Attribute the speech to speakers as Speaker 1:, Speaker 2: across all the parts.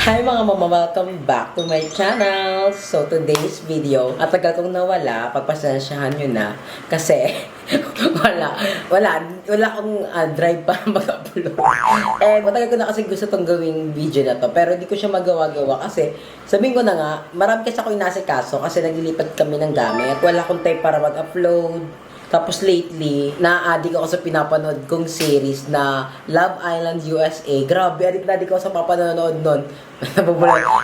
Speaker 1: Hi mga mama, welcome back to my channel. So today's video, at tagal kong nawala, pagpasensyahan nyo na kasi wala akong drive para mag-upload. And matagal ko na kasi gusto tong gawing video na to, pero hindi ko siya magawa-gawa kasi sabihin ko na nga, marami kasi ako inasikaso kasi naglilipat kami ng gamit. Wala akong time para mag-upload. Tapos lately, na-addict ako sa pinapanood kong series na Love Island USA. Grabe, addict na addict ako sa papanonood nun.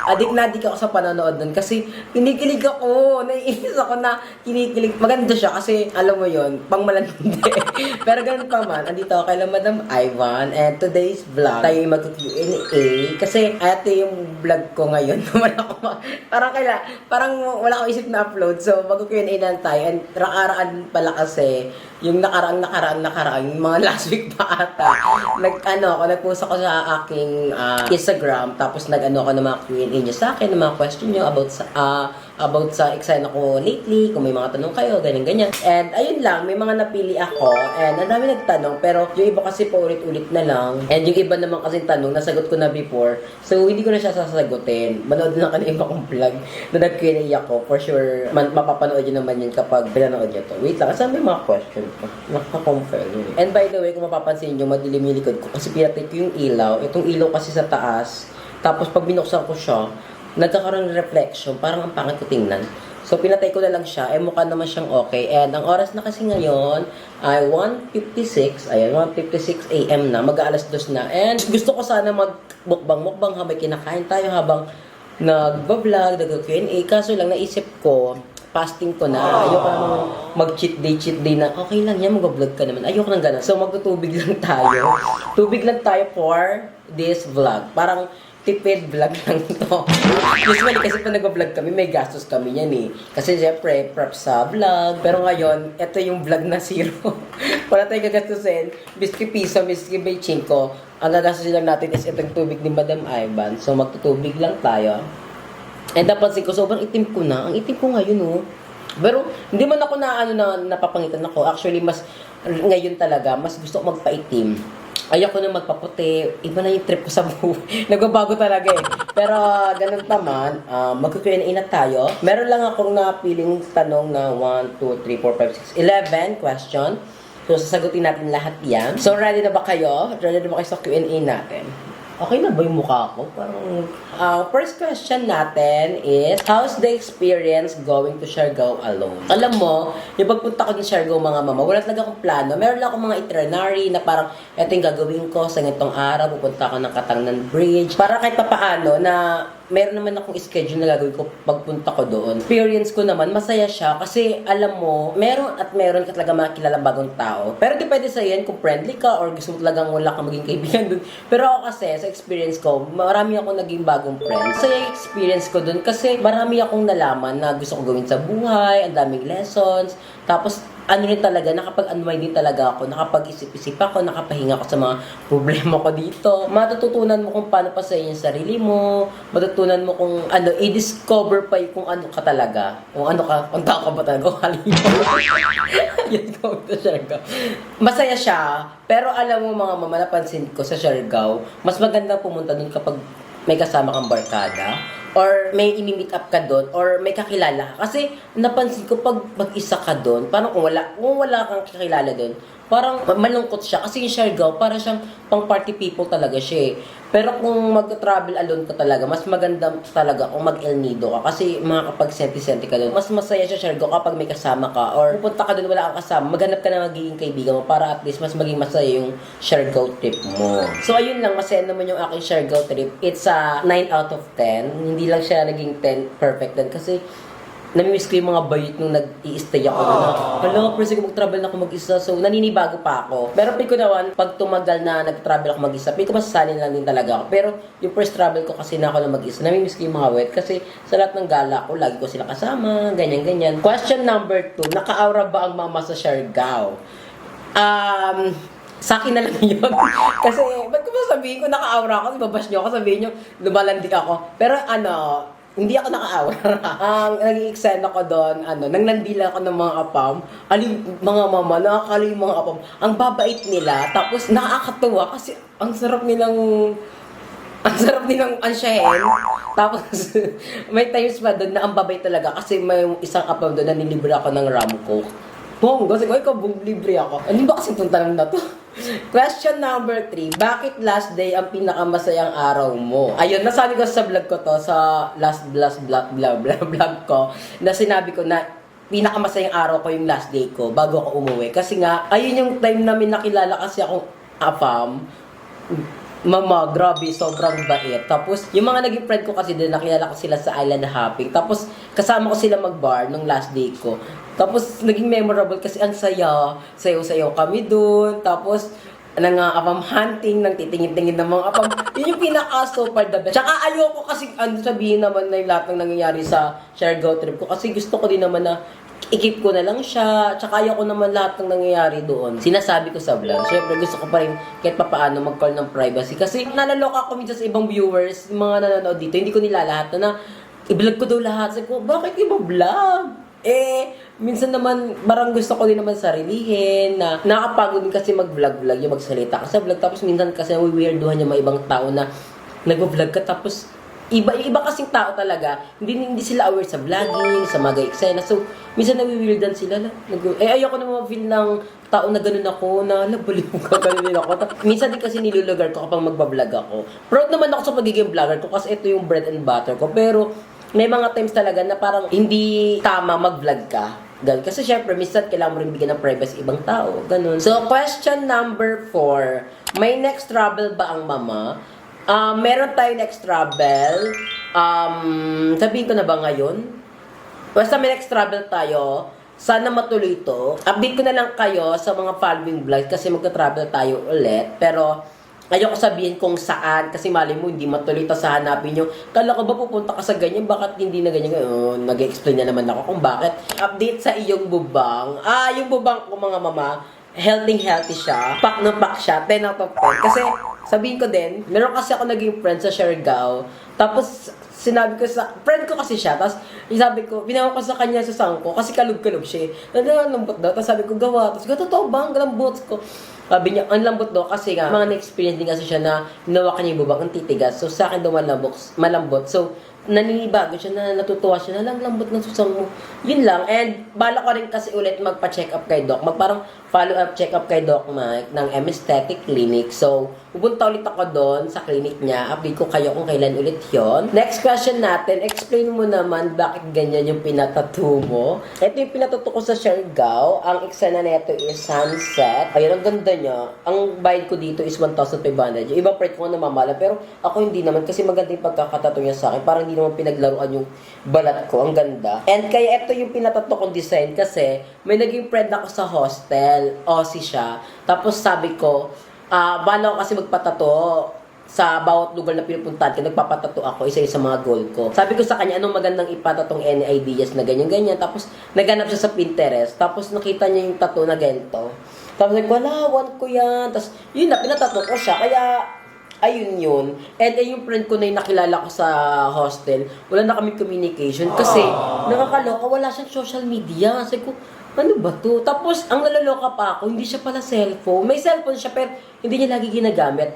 Speaker 1: Addict na addict ako sa panonood nun kasi kinikilig ako. Naiinis ako na kinikilig. Maganda siya kasi, alam mo yon, pang malandi. Pero ganun pa man, andito ako kay Madam Ivan and today's vlog, tayo yung mag-Q&A kasi ito yung vlog ko ngayon. parang wala akong isip na upload. So, mag-Q&A na tayo and rakaraan pala kasi yung nakaraang yung mga last week pa ata nagpost ako sa aking Instagram, tapos nag-ano ako ng mga Q&A nyo sa akin, ng mga question nyo about sa eksena ko lately, kung may mga tanong kayo, ganyan. And ayun lang, may mga napili ako and ang dami nagtanong, pero yung iba kasi paulit-ulit na lang and yung iba naman kasing tanong nasagot ko na before, so hindi ko na siya sasagutin. Manood na ka na iba kong vlog na nag-Q&A ako, for sure mapapanood nyo naman yun kapag pinanood nyo to. Wait lang, saan may mga question pa? Nakakonfirm. And by the way, kung mapapansin nyo, madilim yung likod ko kasi pinatay ko yung ilaw. Itong ilaw kasi sa taas, tapos pag binuksan ko siya, nagkakaroon ng reflection, parang ang pangit ko tingnan. So, pinatay ko na lang siya. Mukha naman siyang okay. And ang oras na kasi ngayon ay 1:56. Ayan, 1:56 AM na. Mag-aalas 2 na. And gusto ko sana mag-mukbang habang kinakain tayo, habang nag-vlog, nag-Q&A. Kaso lang, naisip ko, fasting ko na. Ayoko namang mag-cheat day na, okay lang yan, mag-vlog ka naman. Ayoko nang gano'n. So, magtutubig lang tayo. Tubig lang tayo for this vlog. Parang, tipid vlog lang to. Usually kasi pag nag-vlog kami, may gastos kami yan eh. Kasi syempre, prep sa vlog. Pero ngayon, ito yung vlog na zero. Wala tayong gagastusin. Miski piso, miski may chinko. Ang gagastusin lang natin is itong tubig ni Madam Ivan. So magtutubig lang tayo. And napansin ko, sobrang itim ko na. Ang itim ko ngayon oh. Pero hindi man ako napapangitan ako. Actually, mas ngayon talaga, mas gusto ko magpaitim. Ayoko na magpaputi. Iba na yung trip ko sa buhay. Nagbabago talaga eh. Pero ganun pa man, mag-Q&A na tayo. Meron lang akong napiling tanong na 1, 2, 3, 4, 5, 6, 11 question. So, sasagutin natin lahat yan. So, ready na ba kayo? Ready na ba kayo sa Q&A natin? Okay na ba yung mukha ko? Parang, first question natin is, how's the experience going to Siargao alone? Alam mo, yung pagpunta ko ng Siargao mga mama, wala talaga akong plano. Meron lang akong mga itinerary na parang, eto yung gagawin ko sa ganitong araw, pupunta ako ng Katangnan Bridge. Para kahit papaano na meron naman akong schedule na gagawin ko pagpunta ko doon. Experience ko naman, masaya siya kasi alam mo, meron ka talaga makilala bagong tao. Pero depende sa yan kung friendly ka or gusto mo talagang wala kang maging kaibigan doon. Pero ako kasi, sa experience ko, marami akong naging bagong friends. Masaya yung experience ko doon kasi marami akong nalaman na gusto ko gawin sa buhay, ang daming lessons. Tapos, ano rin talaga, nakapag-unwind din talaga ako, nakapag-isip-isip ako, nakapahinga ako sa mga problema ko dito. Matututunan mo kung paano pasayin yung sarili mo, matutunan mo kung i-discover pa yung kung ano ka talaga. Kung ano ka, kung tao ka ba talaga, kung halima. Yan ko ito, Siargao. Masaya siya, pero alam mo mga mama, napansin ko sa Siargao, mas maganda pumunta dun kapag may kasama kang barkada, or may imi-meet up ka doon, or may kakilala ka. Kasi napansin ko pag mag-isa ka doon, parang kung wala kang kakilala doon, parang malungkot siya. Kasi yung Siargao, parang siyang pang party people talaga siya eh. Pero kung mag-travel alone ka talaga, mas maganda talaga kung mag-El Nido ka. Kasi kapag senti-senti ka doon, mas masaya siya Siargao kapag may kasama ka. Or pupunta ka doon, wala kang kasama, maghanap ka na magiging kaibigan mo para at least mas maging masaya yung Siargao trip mo. So ayun lang, masaya naman yung aking Siargao trip. It's a 9 out of 10. Hindi lang siya naging 10 perfect din. Kasi namimiss ko yung mga bayit nung nag-i-stay ako na, hala, first ko mag-travel na ako mag-isa, so naninibago pa ako. Pero pili ko naman, pag tumagal na nag-travel ako mag-isa, pili ko masasalin lang din talaga ako. Pero yung first travel ko kasi na ako na mag-isa, namimiss ko yung mga wet kasi sa lahat ng gala ko, lagi ko sila kasama, ganyan-ganyan. Question number 2, naka-aura ba ang mama sa Siargao? Sa akin na lang yun. Kasi, ba't ko ba sabihin ko naka-aura ako, ibabash nyo ako, sabihin nyo, lumalandi ako. Pero hindi ako naka-aura. Ang naging eksena ko doon, nanglandi lang ako ng mga apam. Mga mama, nakakali yung mga apam. Ang babait nila, tapos nakakatuwa kasi ang sarap nilang Ang sarap din ng ansyahin. Tapos, may times pa doon na ang babay talaga kasi may isang kapag doon na nilibre ako ng ram coke. Bongga, sige, ikaw, libre ako. Ano ba kasi itong tanong na to? Question number 3. Bakit last day ang pinakamasayang araw mo? Ayun, nasabi ko sa vlog ko to, sa last vlog ko, na sinabi ko na pinakamasayang araw ko yung last day ko bago ako umuwi. Kasi nga, ayun yung time namin nakilala kasi akong apam. Mama, grabe, sobrang bait. Tapos, yung mga naging friend ko kasi din, nakilala ko sila sa island hopping. Tapos, kasama ko sila mag-bar nung last day ko. Tapos, naging memorable kasi ang saya. Sayo-sayo kami dun. Tapos, apam hunting, nang titingin-tingin ng mga apam. Yun yung pinaka-super the best. Tsaka ayoko kasi, sabihin naman na yung lahat ng nangyayari sa Siargao trip ko. Kasi gusto ko din naman na ikip ko na lang siya, tsaka ayaw ko naman lahat ng nangyayari doon. Sinasabi ko sa vlog, syempre gusto ko pa rin kahit papaano mag-call ng privacy. Kasi nalaloka ako minsan sa ibang viewers, mga nanonood dito, hindi ko nila lahat na i-vlog ko daw lahat. Sabi ko, bakit iba vlog? Minsan naman, parang gusto ko din naman sarilihin, na nakakapagod din kasi mag-vlog-vlog, yung magsalita ka sa vlog. Tapos minsan kasi nawiweirduhan yung mga ibang tao na nag-vlog ka, tapos iba kasing tao talaga, hindi sila aware sa vlogging, sa mga eksena. So, minsan nawiwildan sila. Ayoko na ma-feel ng tao na ganun ako, na baliw ka, ganun din ako. Minsan din kasi nilulugar ko kapag magbablog ako. Proud naman ako sa pagiging vlogger ko kasi ito yung bread and butter ko. Pero, may mga times talaga na parang hindi tama mag-vlog ka. Ganun. Kasi syempre, minsan kailangan mo rin bigyan ng privacy ibang tao. Ganun. So, question number 4. May next travel ba ang mama? Meron tayo next travel. Sabihin ko na ba ngayon? Basta may next travel tayo. Sana matuloy ito. Update ko na lang kayo sa mga following vlogs kasi magka-travel tayo ulit. Pero, ayoko sabihin kung saan kasi mali mo hindi matuloy ta sa hanapin nyo. Kala ko ba pupunta ka sa ganyan? Bakit hindi na ganyan? Nag-explain na naman ako kung bakit. Update sa iyong bubang. Yung bubang ko mga mama, healthy siya. Pak na pak siya. 10 out of 10. Kasi, sabihin ko din, meron kasi ako naging friend sa Siargao. Tapos, sinabi ko sa, friend ko kasi siya. Tapos, sabi ko, binawa ko sa kanya sa sangko. Kasi kalub-kalub siya. Lambot daw. Tapos sabi ko, gawa. Tapos, totoo ba? Ang lambot ko. Sabi niya, ang lambot daw kasi nga, mga na-experience din kasi siya na hinawakan niya yung bubang, ang titigas. So, sa akin daw malambot. So, naninibago siya na natutuwa siya na lang lambot ng susang mo. Yun lang. And bala ko rin kasi ulit magpa-check up kay Doc. Magparang follow-up check up kay Doc Mike ng M Aesthetic Clinic. So, pupunta ulit ako doon sa clinic niya. Update ko kayo kung kailan ulit yon. Next question natin. Explain mo naman bakit ganyan yung pinatattoo mo. Ito yung pinatattoo ko sa Siargao. Ang eksena nito is sunset. Ayun, ang ganda niya. Ang bayad ko dito is 1,500. Yung ibang part ko na namamala. Pero ako hindi naman kasi maganda yung pagkakatattoo niya sa akin. Parang hindi naman pinaglaruan yung balat ko. Ang ganda. And kaya ito yung pinatato kong design kasi may naging friend ako sa hostel. Aussie siya. Tapos sabi ko, bala ko kasi magpatato sa bawat lugar na pinupuntahan ko. Nagpapatato ako. Isa yung sa mga goal ko. Sabi ko sa kanya, anong magandang ipatatong any ideas na ganyan-ganyan. Tapos naghanap siya sa Pinterest. Tapos nakita niya yung tattoo na ganito. Tapos wala, want ko yan. Tapos yun na, pinatato ko siya. Kaya ayun yun. And yung friend ko na yung nakilala ko sa hostel, wala na kami communication kasi nakakaloka, wala siyang social media. Sabi ko, ano ba to? Tapos, ang nalaloka pa ako, hindi siya pala cellphone. May cellphone siya, pero hindi niya lagi ginagamit.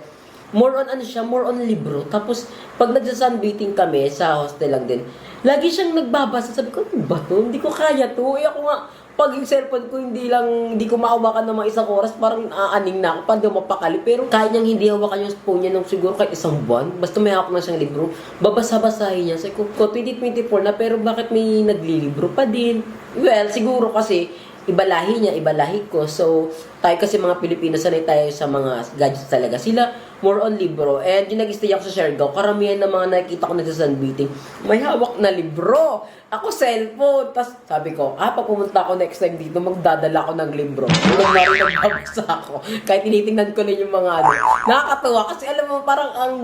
Speaker 1: More on more on libro. Tapos, pag nagsa-sunbathing kami sa hostel lang din, lagi siyang nagbabasa. Sabi ko, ano ba to? Hindi ko kaya to. Ako nga, pag yung cellphone ko hindi ko mahawakan ng mga isang oras, parang aaning na ako, paano mapakali. Pero kaya niyang hindi hawakan yung phone niya nung siguro kahit isang buwan. Basta may hawak na siyang libro, babasa-basahin niya. Sabi ko, 2024 na, pero bakit may naglilibro pa din? Well, siguro kasi, ibalahi niya, ibalahi ko. So, tayo kasi mga Pilipino, sanay tayo sa mga gadgets talaga. Sila, more on libro. And yung nag-stay ako sa Siargao, karamihan ng mga nakikita ko nagsa-sunbathing, may hawak na libro. Ako, cellphone. Tapos, sabi ko, pag pumunta ako next time dito, magdadala ako ng libro. Nung nagbabasa ako. Kahit tinitingnan ko na yung mga nakakatuwa. Kasi alam mo, parang ang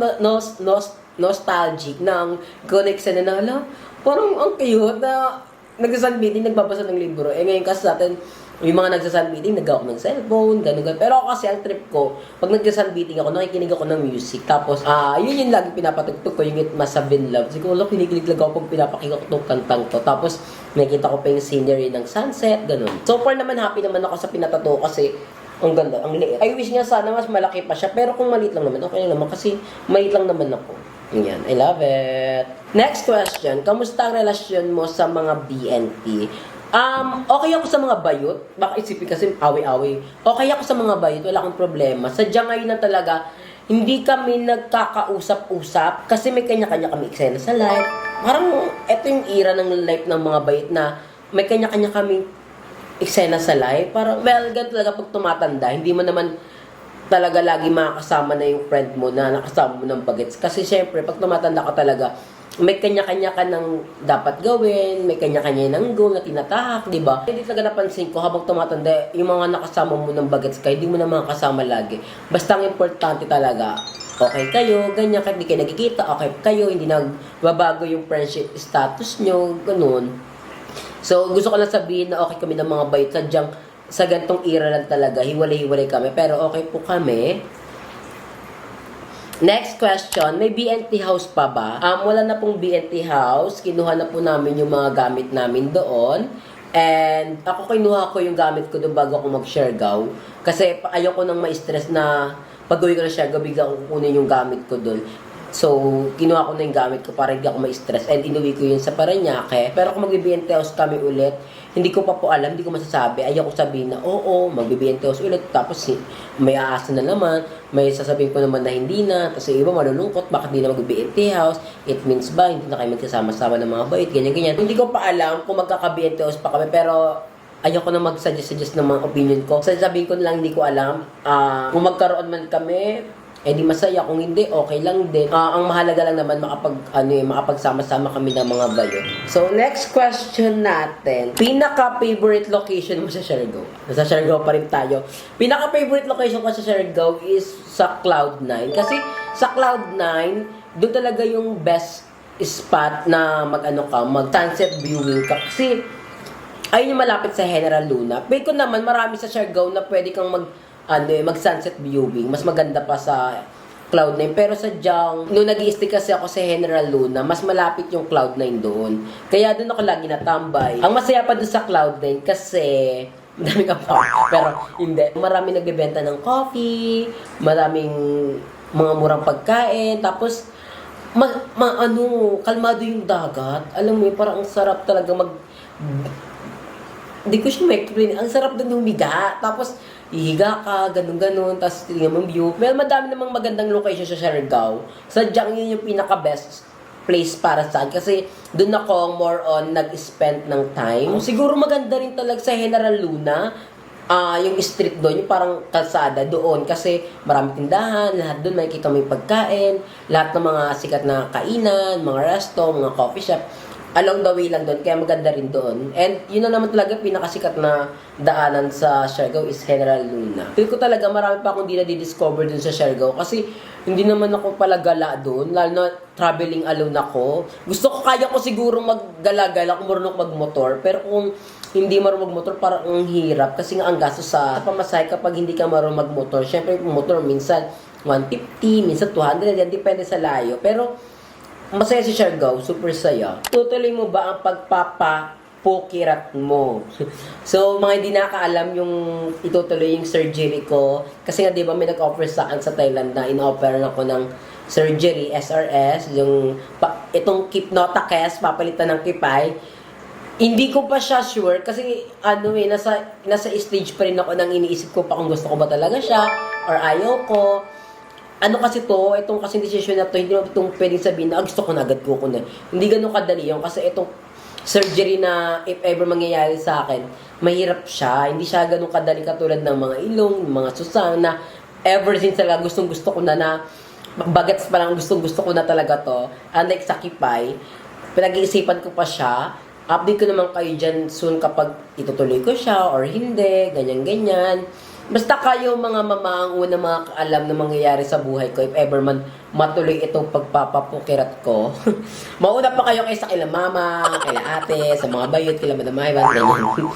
Speaker 1: nostalgic ng connection na alam, parang ang cute na nagsa-sunbathing, nagbabasa ng libro. Ngayon kasi sa atin, yung mga nagsa-sunbathing, nag-awak ng cellphone, gano'n. Pero ako kasi, ang trip ko, pag nagsa-sunbathing ako, nakikinig ako ng music. Tapos, yun yung lagi pinapatugtog ko, yung It Must Have Been Love. Siguro, kinikilig lang ako pag pinapakinggan ko itong kantang to. Tapos, nakikita ko pa yung scenery ng sunset, gano'n. So far naman, happy naman ako sa pinatato kasi, Ang ganda, ang liit. I wish nga sana mas malaki pa siya, pero kung maliit lang naman, okay lang naman kasi maliit lang naman ako. Yan, I love it. Next question, kamusta ang relasyon mo sa mga BNT? Okay ako sa mga bayot. Baka isipin kasi away-away. Okay ako sa mga bayot, wala akong problema. Sadyang ngayon na talaga, hindi kami nagkakausap-usap kasi may kanya-kanya kami eksena sa life. Parang, eto yung era ng life ng mga bayot na may kanya-kanya kami eksena sa life. Parang, well, ganito talaga pag tumatanda, hindi mo naman talaga lagi makakasama na yung friend mo na nakasama mo ng bagets. Kasi syempre, pag tumatanda ka talaga, may kanya-kanya ka ng dapat gawin, may kanya-kanya ng goal na tinatahak, di ba? Hindi talaga napansin ko habang tumatanda, yung mga nakasama mo ng bagets ka, hindi mo na makakasama lagi. Basta ang importante talaga, okay kayo, ganyan, kahit hindi kayo nagkikita, okay kayo, hindi nagbabago yung friendship status nyo, ganun. So, gusto ko lang sabihin na okay kami ng mga bayot. Sadyang sa gantong era lang talaga, hiwalay-hiwalay kami. Pero okay po kami. Next question, may BNT house pa ba? Wala na pong BNT house. Kinuha na po namin yung mga gamit namin doon. And ako kinuha ko yung gamit ko doon bago ako mag-Siargao. Kasi ayoko nang ma-stress na pag-uwi ko na Siargao, bigla ko kukunin yung gamit ko doon. So, kinuha ko na yung gamit ko para hindi ako ma-stress and inuwi ko yun sa Parañaque. Pero kung mag-BNT house kami ulit, hindi ko pa po alam, hindi ko masasabi. Ayaw ko sabihin na, oo, mag-BNT house ulit. Tapos may aasa na naman, may sasabihin ko naman na hindi na. Tapos yung iba malulungkot, bakit hindi na mag-BNT house? It means ba, hindi na kayo magsasama-sama ng mga bait, ganyan-ganyan. Hindi ko pa alam kung magkaka-BNT house pa kami, pero ayaw ko na mag-suggest ng mga opinion ko. Sasabihin ko na lang, hindi ko alam. Kung magkaroon man kami, di masaya. Kung hindi, okay lang din. Ang mahalaga lang naman makapagsama-sama kami ng mga bayo. So, next question natin. Pinaka-favorite location mo sa Siargao? Nasa Siargao pa rin tayo. Pinaka-favorite location ko sa Siargao is sa Cloud9. Kasi sa Cloud9, doon talaga yung best spot na mag-sunset viewing ka. Kasi ayun yung malapit sa General Luna. Pero kung naman, marami sa Siargao na pwede kang mag-sunset viewing. Mas maganda pa sa Cloud9. Pero sadyang, nung nag-i-stay kasi ako sa General Luna, mas malapit yung Cloud9 doon. Kaya doon ako lagi natambay. Ang masaya pa doon sa Cloud9 kasi madami ka pa. Pero hindi. Marami nagbebenta ng coffee, maraming mga murang pagkain, tapos kalmado yung dagat. Alam mo, parang ang sarap talaga hindi ko siya ma-explain. Ang sarap doon humiga. Tapos, ihiga ka, ganun-ganun, tapos tingnan mo view. May madami namang magandang location sa Siargao. Sadyang yun yung pinaka-best place para saan. Kasi doon ako more on nag-spend ng time. Siguro maganda rin talaga sa General Luna. Yung street doon, yung parang kalsada doon. Kasi marami tindahan, lahat doon makikita mo yung pagkain, lahat ng mga sikat na kainan, mga resto, mga coffee shop. Along the way lang doon, kaya maganda rin doon. And yun na naman talaga pinakasikat na daanan sa Siargao is General Luna. Feel ko talaga marami pa akong di na-discover doon sa Siargao kasi hindi naman ako pala gala doon, lalo na traveling alone ako. Kaya ko siguro maggala-gala kung marunong magmotor, pero kung hindi marunong magmotor, parang ang hirap kasi nga ang gastos sa pamasahe kapag hindi ka marunong magmotor. Syempre, motor minsan 150, minsan 200, yan depende sa layo. Pero masaya si Siargao, super saya. Tutuloy mo ba ang pagpapapukirat mo? So, mga hindi nakaalam yung itutuloy yung surgery ko. Kasi nga, di ba, may nag-offer sa akin sa Thailand na in-offer ako ng surgery, SRS, itong Hypnotakes, papalitan ng Kipay. Hindi ko pa siya sure kasi nasa stage pa rin ako nang iniisip ko pa kung gusto ko ba talaga siya or ayaw ko. Kasi itong kasi decision na to, hindi mo itong pwedeng sabihin na gusto ko na agad ko na. Hindi ganun kadali yun kasi itong surgery na if ever mangyayari sa akin, mahirap siya. Hindi siya ganun kadali katulad ng mga ilong, mga susang na ever since talaga gustong gusto ko na bagets pa lang gustong gusto ko na talaga to. Unlike sa Kipay, pinag-iisipan ko pa siya. Update ko naman kayo dyan soon kapag itutuloy ko siya or hindi, ganyan-ganyan. Basta kayo mga mama ang una makakaalam na mangyayari sa buhay ko if ever man matuloy itong pagpapapukirat ko. Mauna pa kayo kaysa kila mama, kila ate, sa mga bayot, kila madam Ivan, ganyan.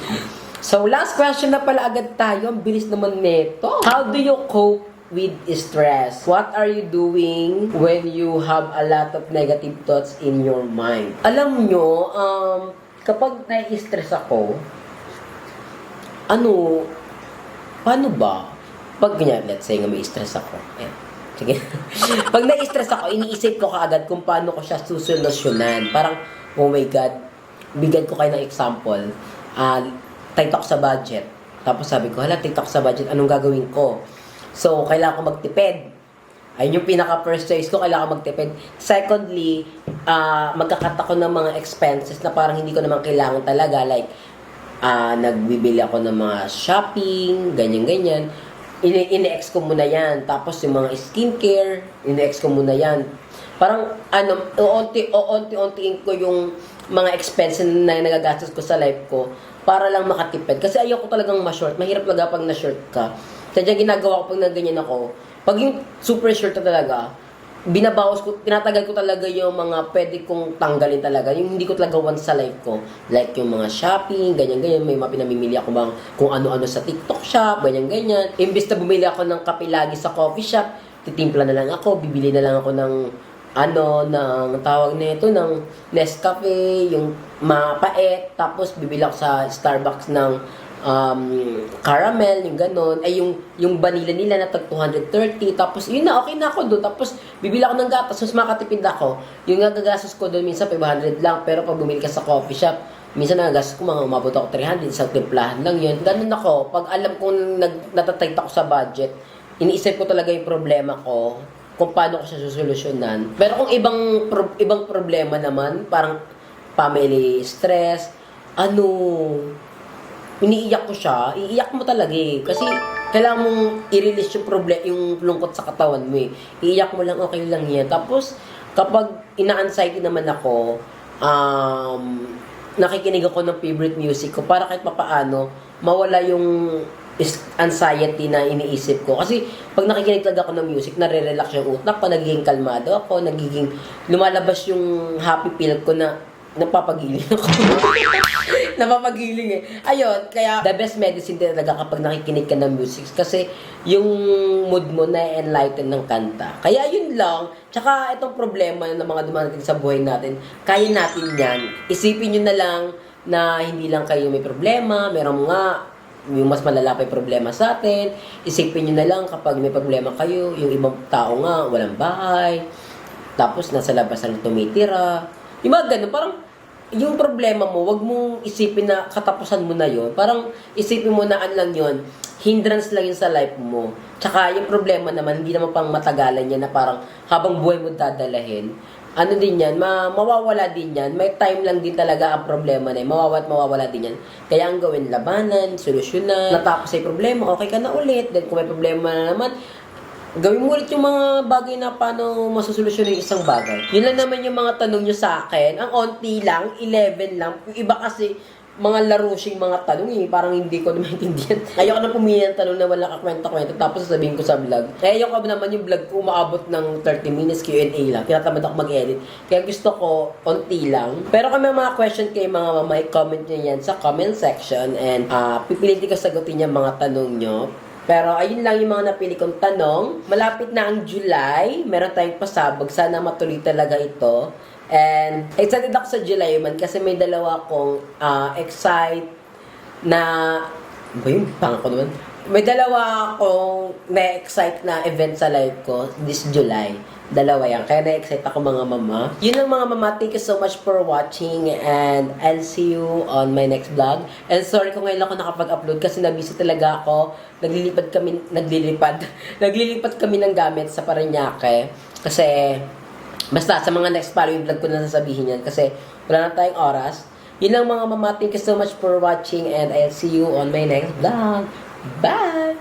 Speaker 1: So, last question na pala agad tayo. Ang bilis naman nito. How do you cope with stress? What are you doing when you have a lot of negative thoughts in your mind? Alam nyo, kapag nai-stress ako, paano ba? Pag ganyan, let's say nga may stress ako. Ayan. Sige. Pag na-stress ako, iniisip ko kaagad kung paano ko siya susolusyonan. Parang, oh my God, bigyan ko kayo ng example. Tight ako sa budget. Tapos sabi ko, hala, tight ako sa budget, anong gagawin ko? So, kailangan ko magtipid. Ayun yung pinaka-first choice ko, kailangan ko magtipid. Secondly, magkakat ako ng mga expenses na parang hindi ko naman kailangan talaga. Like, nagbibili ako ng mga shopping, ganyan-ganyan. Ine-ex ko muna yan. Tapos yung mga skincare, ine-ex ko muna yan. Parang, uunti-untiin ko yung mga expenses na nagagastos ko sa life ko para lang makatipid. Kasi ayoko talagang ma-short. Mahirap talaga pag na-short ka. Kaya ginagawa ko pag naganyan ako, pag yung super short na talaga, binabawas ko, tinatagal ko talaga yung mga pwede kong tanggalin talaga. Yung hindi ko talaga want sa life ko. Like yung mga shopping, ganyan-ganyan. May mga pinamimili ako bang kung ano-ano sa TikTok shop, ganyan-ganyan. Imbis na bumili ako ng kape lagi sa coffee shop, titimpla na lang ako, bibili na lang ako ng ng tawag nito ng Nescafe, yung mapait, tapos bibili ako sa Starbucks ng caramel, yung ganon, ay yung vanilla nila na tag 230, tapos yun na, okay na ako doon, tapos bibili ako ng gatas, mas makatipid ako, yung nagagastos ko doon minsan 500 lang, pero pag bumili ka sa coffee shop, minsan nagagastos ko mga umabot ako 300, isang timplahan lang yun, ganon ako, pag alam kong natatayt ako sa budget, iniisip ko talaga yung problema ko, kung paano ko siya susolusyonan. Pero kung ibang problema naman, parang family stress, iniiyak ko siya, iiyak mo talaga eh. Kasi kailangan mong i-release yung lungkot sa katawan mo eh. Iiyak mo lang, okay lang yan. Tapos, kapag ina-anxiety naman ako, nakikinig ako ng favorite music ko para kahit papaano, mawala yung anxiety na iniisip ko. Kasi pag nakikinig talaga ako ng music, nare-relax yung utak ko, nagiging kalmado ako, lumalabas yung happy feel ko na napapagiling ako. Napapagiling eh. Ayun, kaya the best medicine talaga kapag nakikinig ka ng music kasi yung mood mo na-enlighten ng kanta. Kaya yun lang. Tsaka itong problema ng mga dumarating sa buhay natin, kaya natin yan. Isipin nyo na lang na hindi lang kayo may problema, meron nga yung mas malala pa yung problema sa atin. Isipin nyo na lang kapag may problema kayo, yung ibang tao nga, walang bahay, tapos nasa labas lang tumitira. Yung mga ganun, parang yung problema mo, wag mong isipin na katapusan mo na yon. Parang isipin mo na lang yon, hindrance lang yun sa life mo. Tsaka yung problema naman, hindi naman pang matagalan yan na parang habang buhay mo dadalahin. Ano din yan, mawawala din yan. May time lang din talaga ang problema na yan. Mawawala din yan. Kaya ang gawin, labanan, solusyonan. Natapos ay problema, okay ka na ulit. Then kung may problema na naman, gawin mo ulit yung mga bagay na paano masusolusyon yung isang bagay. Yun lang naman yung mga tanong nyo sa akin. Ang onti lang, 11 lang. Yung iba kasi, mga larushing mga tanong eh. Parang hindi ko na maintindihan. Ayoko na pumili ng tanong na wala kakwenta-kwenta. Tapos sasabihin ko sa vlog. Kaya ayoko naman yung vlog ko umaabot ng 30 minutes Q&A lang. Tinatamad ako mag-edit. Kaya gusto ko, onti lang. Pero kung may mga question kayo mga mama, comment nyo yan sa comment section. And pipilitin ko sagutin yung mga tanong nyo. Pero ayun lang yung mga napili kong tanong. Malapit na ang July. Meron tayong pasabog. Sana matuloy talaga ito. And excited ako sa July man kasi may dalawa akong may dalawa akong na-excite na event sa life ko this July. Dalawa yan. Kaya na-excite ako mga mama. Yun lang mga mama. Thank you so much for watching and I'll see you on my next vlog. And sorry kung ngayon ako nakapag-upload kasi nabisi talaga ako. Naglilipat kami ng gamit sa Parañaque. Kasi basta sa mga next following vlog ko na sasabihin yan kasi wala na tayong oras. Yun lang mga mama. Thank you so much for watching and I'll see you on my next vlog. Bye!